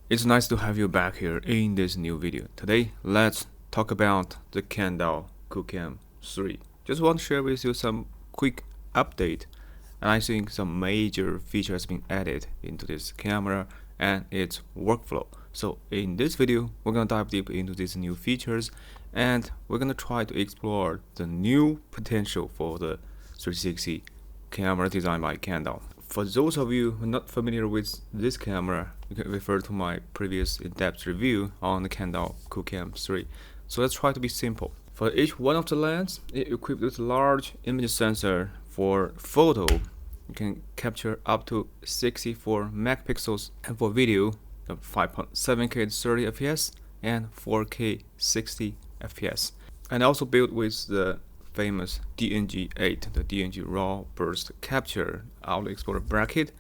It's nice to have you back here in this new video. Today, let's talk about the Kandao QooCam 3. Just want to share with you some quick update, and I think some major features has been added into this camera and its workflow. So in this video, we're gonna dive deep into these new features, and we're gonna try to explore the new potential for the 360 camera designed by Kandao. For those of you who are not familiar with this camera, you can refer to my previous in-depth review on the Kandao QooCam 3. So let's try to be simple. For each one of the lens, it's equipped with a large image sensor. For photo, you can capture up to 64 megapixels, and for video, 5.7K 30 fps and 4K 60 fps. And also built with the famous DNG8, the DNG Raw burst capture audio exporter bracket,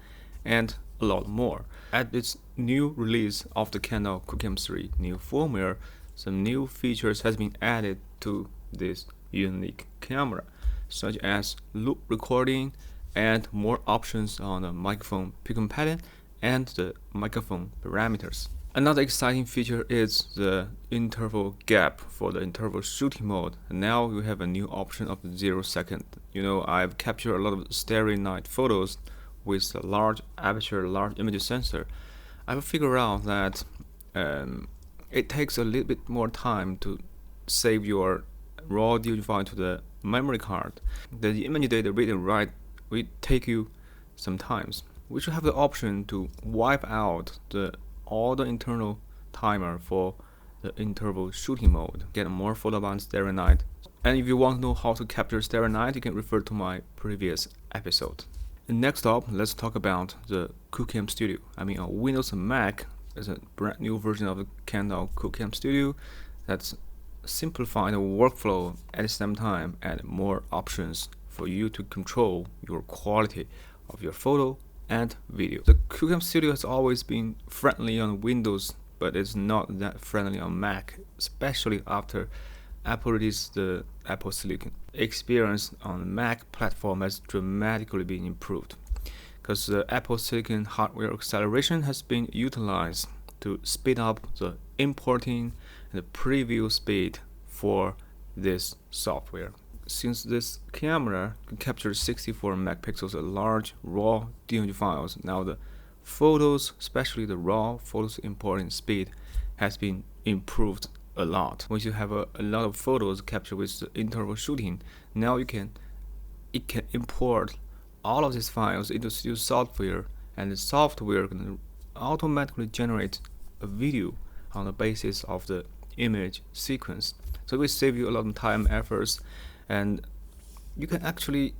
and a lot more. At its new release of the Kandao QooCam 3 new firmware, some new features has been added to this unique camera, such as loop recording and more options on the microphone picking pattern and the microphone parameters. Another exciting feature is the interval gap for the interval shooting mode. Now you have a new option of 0 second. You know, I've captured a lot of starry night photos with a large aperture, large image sensor. I've figured out that it takes a little bit more time to save your raw DOG file to the memory card. The image data read and write will take you some times. We should have the option to wipe out all the internal timer for the interval shooting mode, get more photo about starry night. And if you want to know how to capture starry night, you can refer to my previous episode. And next up, let's talk about the QooCam Studio. On Windows and Mac, there's a brand new version of the Kandao QooCam Studio that's simplifying the workflow at the same time, and more options for you to control your quality of your photo and video. The QooCam Studio has always been friendly on Windows, but it's not that friendly on Mac, especially after Apple released the Apple Silicon. Experience on the Mac platform has dramatically been improved, because the Apple Silicon hardware acceleration has been utilized to speed up the importing and the preview speed for this software. Since this camera can capture 64 megapixels of large raw DOG files, now the photos, especially the raw photos importing speed, has been improved a lot. Once you have a lot of photos captured with the interval shooting, now it can import all of these files into Studio software, and the software can automatically generate a video on the basis of the image sequence. So it will save you a lot of time, efforts, and you can actually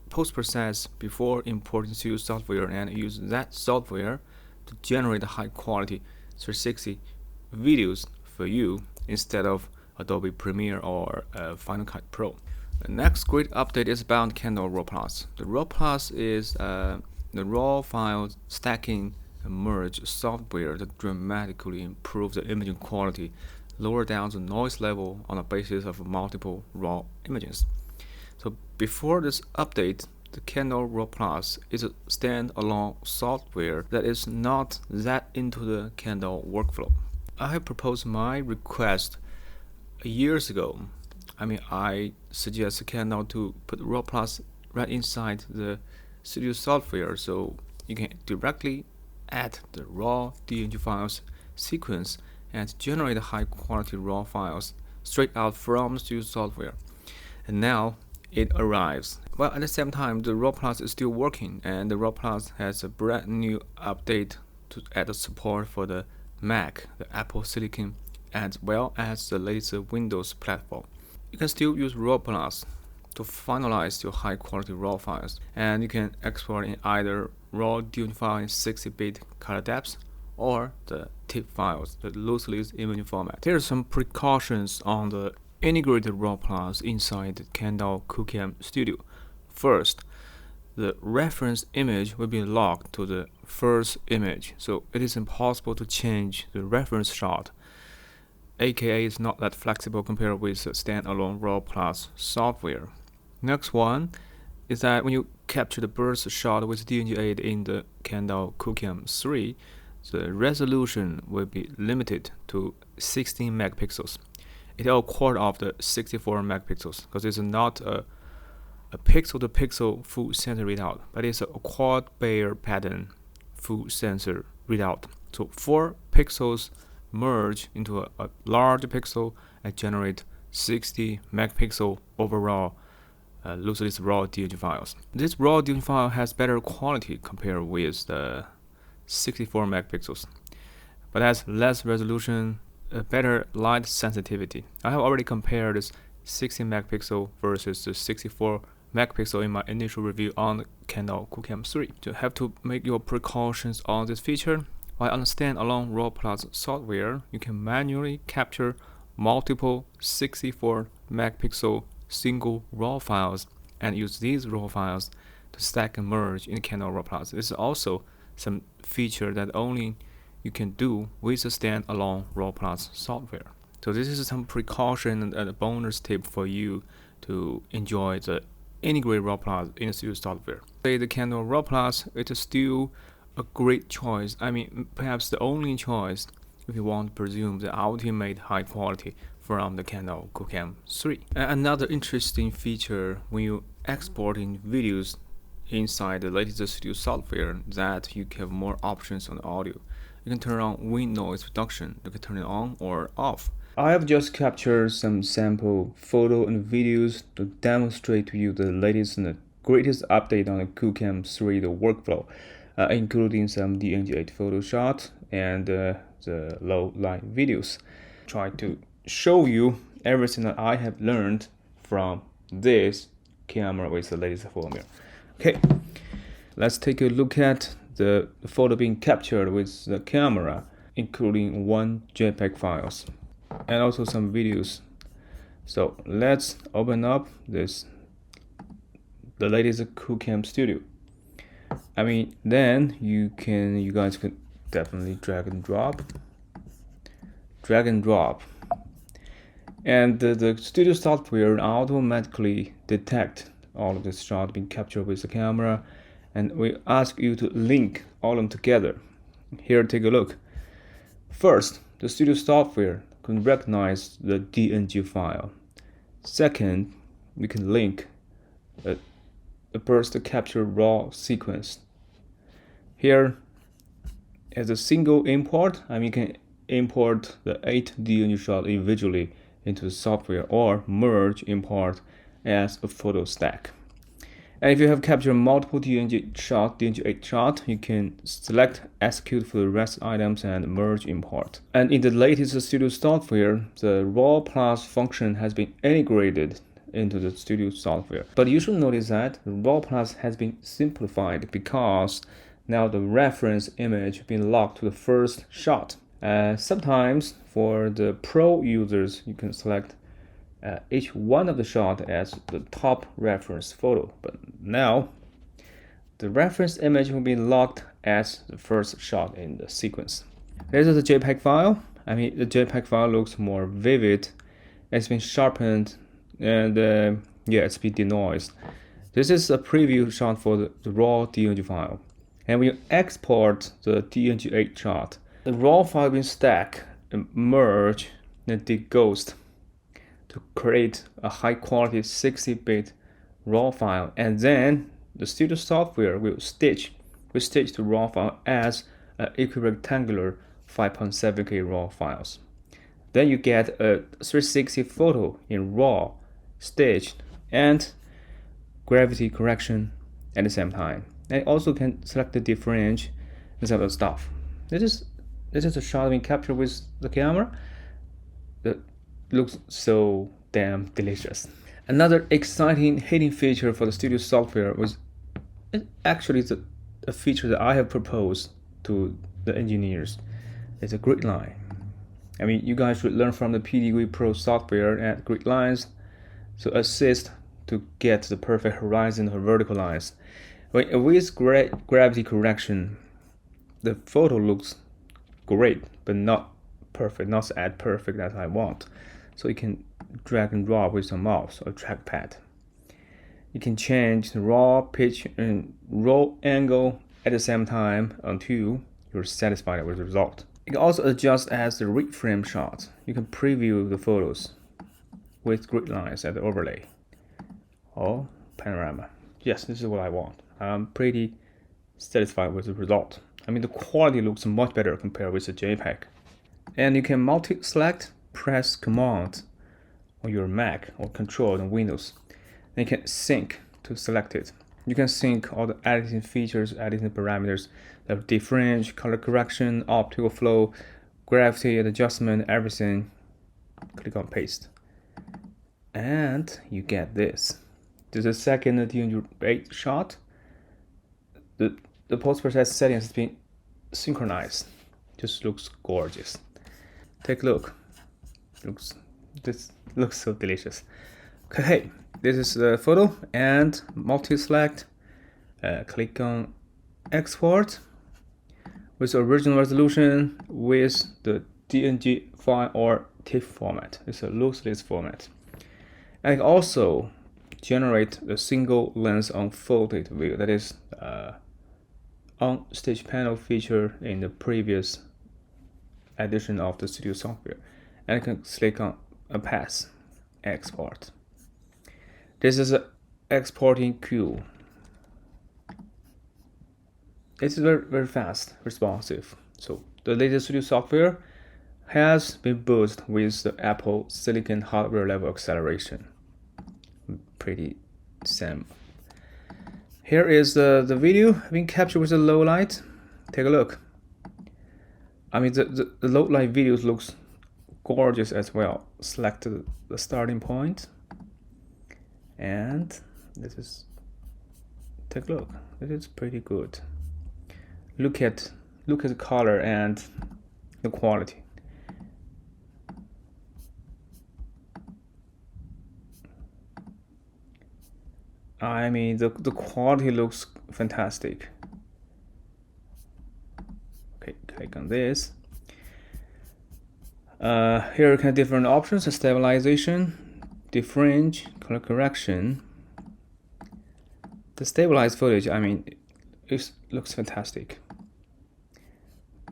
post-process before importing Studio software and use that software to generate high quality 360 videos for you instead of Adobe Premiere or Final Cut Pro. The next great update is about Kandao Raw Plus. The Raw Plus is the raw file stacking and merge software that dramatically improves the imaging quality, lower down the noise level on the basis of multiple raw images. So before this update, the Kandao Raw Plus is a standalone software that is not that into the Kandao workflow. I have proposed my request years ago. I suggest Kandao to put Raw Plus right inside the Studio software, so you can directly add the raw DNG files sequence and generate high quality raw files straight out from Studio software. And now it arrives. Well, at the same time, the Raw Plus is still working, and the Raw Plus has a brand new update to add the support for the Mac, the Apple Silicon, as well as the latest Windows platform. You can still use Raw Plus to finalize your high quality raw files, and you can export in either raw DOG file in 60-bit color depth or the TIFF files, the loosely image format. There are some precautions on the integrated Raw Plus inside the Kandao QooCam Studio. First, the reference image will be locked to the first image, so it is impossible to change the reference shot. AKA is not that flexible compared with the standalone Raw Plus software. Next one is that when you capture the burst shot with DNG8 in the Kandao QooCam 3, the resolution will be limited to 16 megapixels. It's a quarter of the 64 megapixels because it's not a pixel-to-pixel full sensor readout, but it's a quad Bayer pattern full sensor readout. So 4 pixels merge into a large pixel and generate 60 megapixel overall loosely raw DNG files. This raw DNG file has better quality compared with the 64 megapixels, but has less resolution, better light sensitivity. I have already compared this 16 megapixel versus the 64 megapixel in my initial review on the Kandao QooCam 3. You have to make your precautions on this feature. While on Standalone Raw Plus software, you can manually capture multiple 64 megapixel single RAW files and use these RAW files to stack and merge in Kandao Raw Plus. This is also some feature that only you can do with the Standalone Raw Plus software. So this is some precaution and a bonus tip for you to enjoy the integrated Raw Plus in the studio software. The Kandao Raw Plus, it is still a great choice. I mean, perhaps the only choice if you want to presume the ultimate high quality from the Kandao QooCam 3. Another interesting feature when you exporting videos inside the latest studio software that you have more options on the audio. You can turn on wind noise reduction. You can turn it on or off. I have just captured some sample photo and videos to demonstrate to you the latest and the greatest update on the QooCam 3 the workflow, including some DNG8 photo shots and the low light videos. Try to show you everything that I have learned from this camera with the latest firmware. Okay, let's take a look at the photo being captured with the camera, including 1 JPEG files and also some videos. So let's open up the latest QooCam Studio. I mean, then you guys can definitely drag and drop, and the studio software automatically detect all of this shot being captured with the camera, and we ask you to link all of them together. Here, take a look. First, the studio software can recognize the DNG file. Second, we can link the burst capture raw sequence. Here, as a single import, I mean, you can import the 8 DNG shot individually into the software or merge import as a photo stack. And if you have captured multiple DNG8 shot, you can select execute for the rest items and merge import. And in the latest studio software, the Raw Plus function has been integrated into the studio software. But you should notice that the Raw Plus has been simplified because now the reference image been locked to the first shot. Sometimes for the pro users, you can select each one of the shot as the top reference photo, but now the reference image will be locked as the first shot in the sequence. This is the JPEG file. I mean, the JPEG file looks more vivid. It's been sharpened and it's been denoised. This is a preview shot for the raw DNG file. And when you export the DNG8 shot, the raw file will stack and merge and deghost to create a high quality 60-bit raw file, and then the studio software will stitch the raw file as equirectangular 5.7K raw files. Then you get a 360 photo in raw, stitched, and gravity correction at the same time. And also can select the differential and some other stuff. This is a shot being captured with the camera. That looks so damn delicious. Another exciting hidden feature for the studio software was actually a feature that I have proposed to the engineers. It's a grid line. I mean, you guys should learn from the PDG Pro software and grid lines to assist to get the perfect horizon or vertical lines. With gravity correction, the photo looks great, but not perfect, not as perfect as I want. So you can drag and drop with a mouse or trackpad. You can change the raw pitch and raw angle at the same time until you're satisfied with the result. You can also adjust as the read frame shot. You can preview the photos with grid lines and the overlay or panorama. Yes, this is what I want. I'm pretty satisfied with the result. I mean, the quality looks much better compared with the JPEG. And you can multi-select, press Command on your Mac or Control on Windows. And you can sync to select it. You can sync all the editing features, editing parameters, the differential, color correction, optical flow, gravity and adjustment, everything. Click on paste. And you get this. This is the second 208 shot. The post-process settings has been synchronized. Just looks gorgeous. Take a look. This looks so delicious. Okay, this is the photo and multi-select. Click on export with original resolution with the DNG file or TIFF format. It's a loose list format. And also generate the single lens unfolded view. That is on stage panel feature in the previous edition of the Studio software. And I can click on a pass, export. This is an exporting queue. It's very fast, responsive. So the latest Studio software has been boosted with the Apple Silicon hardware level acceleration. Pretty same. Here is the video being captured with the low light. Take a look. I mean, the low light videos looks gorgeous as well. Select the starting point, and this is. Take a look. It is pretty good. Look at the color and the quality. I mean, the quality looks fantastic. Okay, click on this. Here you can different options: stabilization, differential, color correction. The stabilized footage, I mean, it looks fantastic.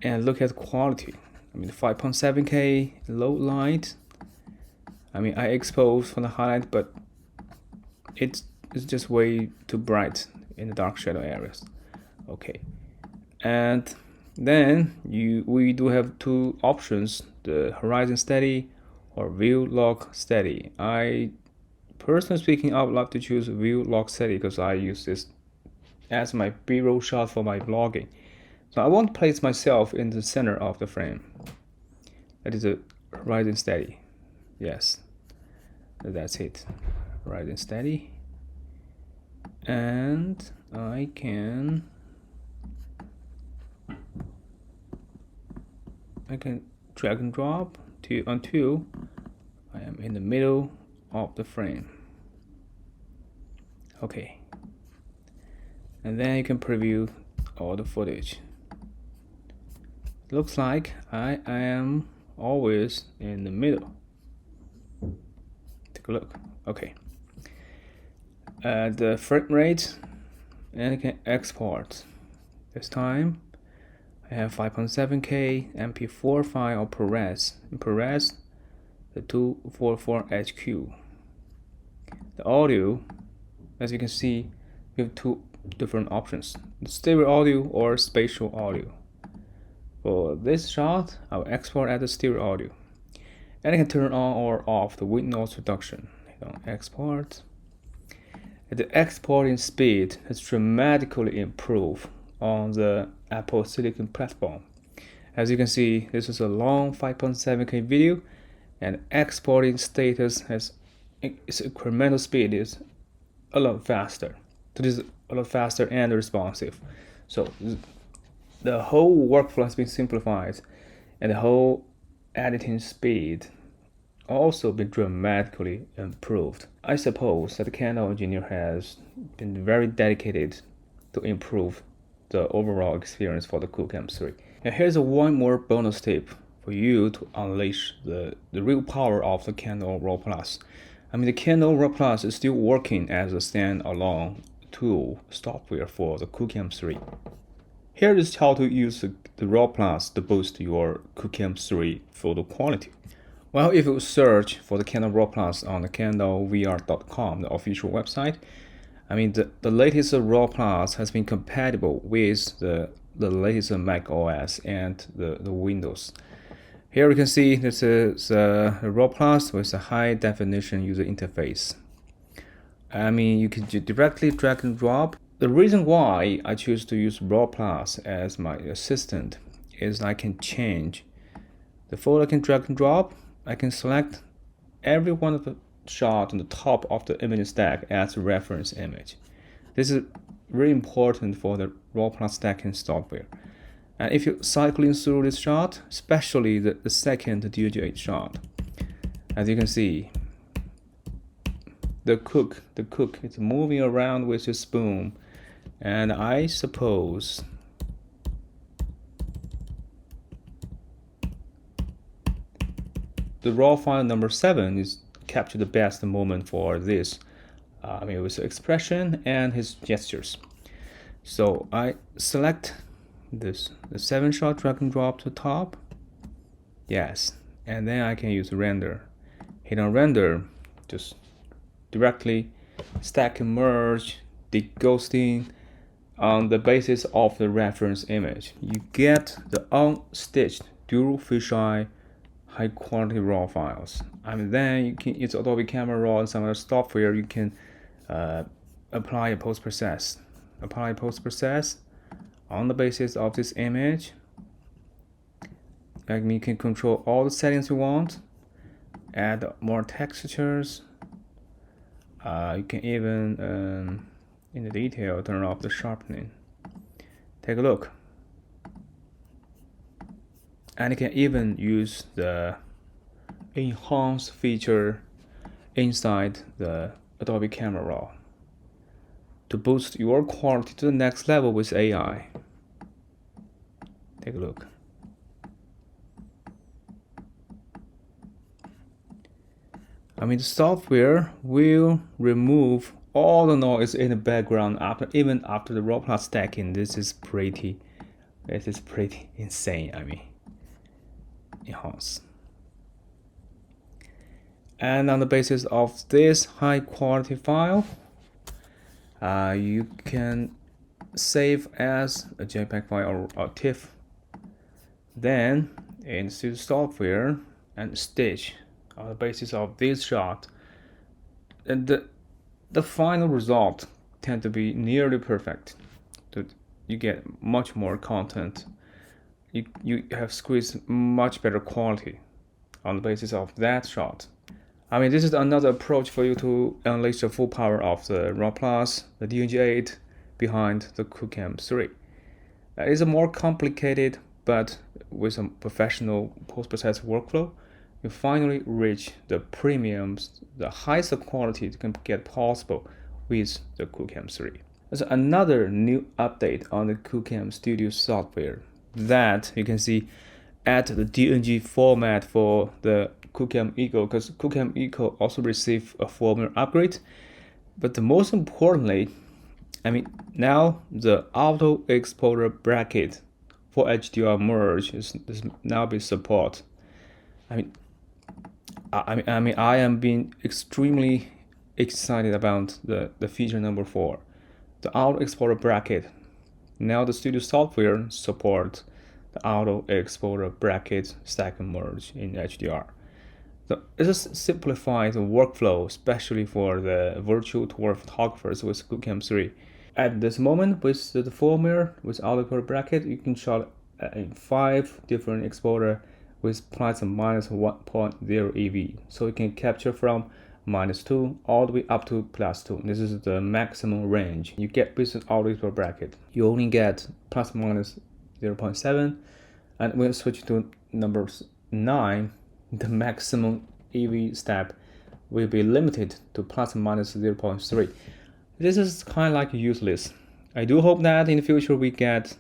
And look at the quality. I mean, 5.7K low light. I mean, I exposed for the highlight, but it's just way too bright in the dark shadow areas. Okay, and then we do have two options: the horizon steady or view lock steady. I personally speaking, I would like to choose view lock steady because I use this as my B-roll shot for my vlogging. So I want to place myself in the center of the frame. That is a horizon steady. Yes, that's it. Horizon steady. And I can drag and drop until I am in the middle of the frame. Okay, and then you can preview all the footage. Looks like I am always in the middle. Take a look. Okay. The frame rate, and I can export. This time I have 5.7K MP4 file of ProRes. In ProRes, the 244HQ. The audio, as you can see, we have two different options: stereo audio or spatial audio. For this shot, I'll export as a stereo audio, and I can turn on or off the white noise reduction. Export. The exporting speed has dramatically improved on the Apple Silicon platform. As you can see, this is a long 5.7K video, and exporting status has its incremental speed is a lot faster. So this is a lot faster and responsive. So the whole workflow has been simplified, and the whole editing speed also been dramatically improved. I suppose that the Kandao engineer has been very dedicated to improve the overall experience for the QooCam 3. And here's one more bonus tip for you to unleash the real power of the Kandao Raw Plus. I mean, the Kandao Raw Plus is still working as a standalone tool software for the QooCam 3. Here is how to use the Raw Plus to boost your QooCam 3 photo quality. Well, if you search for the Kandao Raw Plus on the KandaoVR.com, the official website, the latest Raw Plus has been compatible with the latest Mac OS and the Windows. Here you can see this is a Raw Plus with a high definition user interface. You can directly drag and drop. The reason why I choose to use Raw Plus as my assistant is I can change the photo. I can drag and drop. I can select every one of the shot on the top of the image stack as a reference image. This is really important for the Raw Plus stacking software. And if you're cycling through this shot, especially the second DNG8 shot, as you can see, the cook is moving around with his spoon, and I suppose the raw file number 7 is capture the best moment for this. With expression and his gestures. So I select the 7 shot, drag and drop to the top. Yes, and then I can use render. Hit on render, just directly stack and merge, deghosting on the basis of the reference image. You get the unstitched dual fisheye high quality raw files. Then you can use Adobe Camera Raw and some other software. You can apply a post process on the basis of this image. You can control all the settings you want, add more textures. You can even in the detail turn off the sharpening. Take a look. And you can even use the enhance feature inside the Adobe Camera Raw to boost your quality to the next level with AI. Take a look. The software will remove all the noise in the background even after the Raw Plus stacking. This is pretty insane. Enhance. And on the basis of this high quality file, you can save as a JPEG file or TIFF. Then into software and stitch on the basis of this shot, and the final result tend to be nearly perfect. So you get much more content. You have squeezed much better quality on the basis of that shot. This is another approach for you to unleash the full power of the Raw Plus, the DNG8 behind the QooCam 3. It's a more complicated, but with some professional post-process workflow, you finally reach the premiums, the highest quality you can get possible with the QooCam 3. There's another new update on the QooCam Studio software that you can see add the DNG format for the QooCam Eco, because QooCam Eco also received a firmware upgrade. But the most importantly, now the auto exporter bracket for HDR merge is now being supported. I am being extremely excited about the feature number 4, the auto exporter bracket. Now the Studio software supports the auto exporter bracket stack and merge in HDR. So it's a simplified workflow, especially for the virtual tour photographers with QooCam 3. At this moment, with the firmware with auto exporter bracket, you can shot in 5 different exporter with plus and minus 1.0 EV. So you can capture from -2 all the way up to +2. This is the maximum range you get with an auto exporter bracket. You only get plus minus 0.7, and when you switch to number 9, the maximum EV step will be limited to plus minus 0.3. This is kind of like useless. I do hope that in the future we get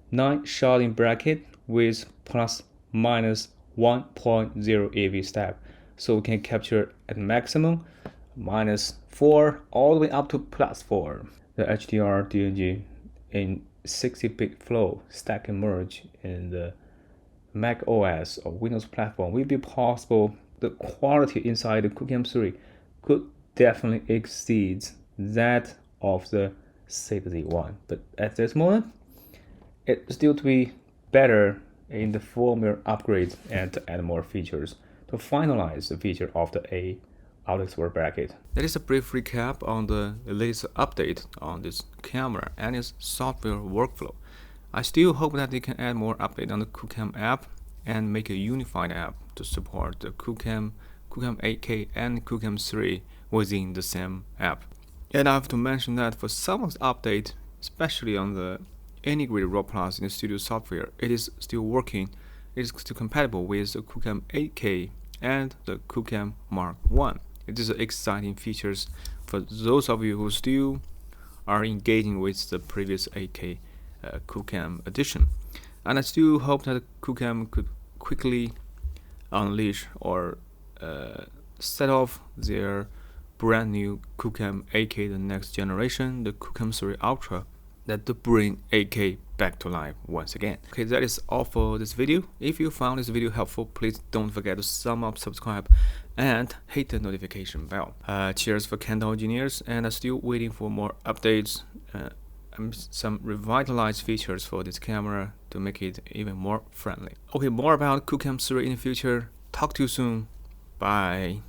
9 shot in bracket with plus minus 1.0 EV step, so we can capture at maximum -4 all the way up to +4 the HDR DNG in 60-bit flow stack and merge in the Mac OS or Windows platform will be possible. The quality inside the QooCam 3 could definitely exceed that of the THETA Z1, but at this moment, it's still to be better in the firmware upgrade and to add more features to finalize the feature of the A outlet bracket. That is a brief recap on the latest update on this camera and its software workflow. I still hope that they can add more update on the QooCam app and make a unified app to support the QooCam 8K and QooCam 3 within the same app. And I have to mention that for some of the update, especially on the integrated Raw Plus in the Studio software, it is still working. It is still compatible with the QooCam 8K and the QooCam Mark 1. It is exciting features for those of you who still are engaging with the previous 8K QooCam edition. And I still hope that QooCam could quickly unleash or set off their brand new QooCam 8K, the next generation, the QooCam 3 Ultra, that to bring 8K back to life once again. Okay, that is all for this video. If you found this video helpful, please don't forget to sum up, subscribe, and hit the notification bell. Cheers for Kandao engineers, and I'm still waiting for more updates and some revitalized features for this camera to make it even more friendly. Okay, more about QooCam 3 in the future. Talk to you soon. Bye.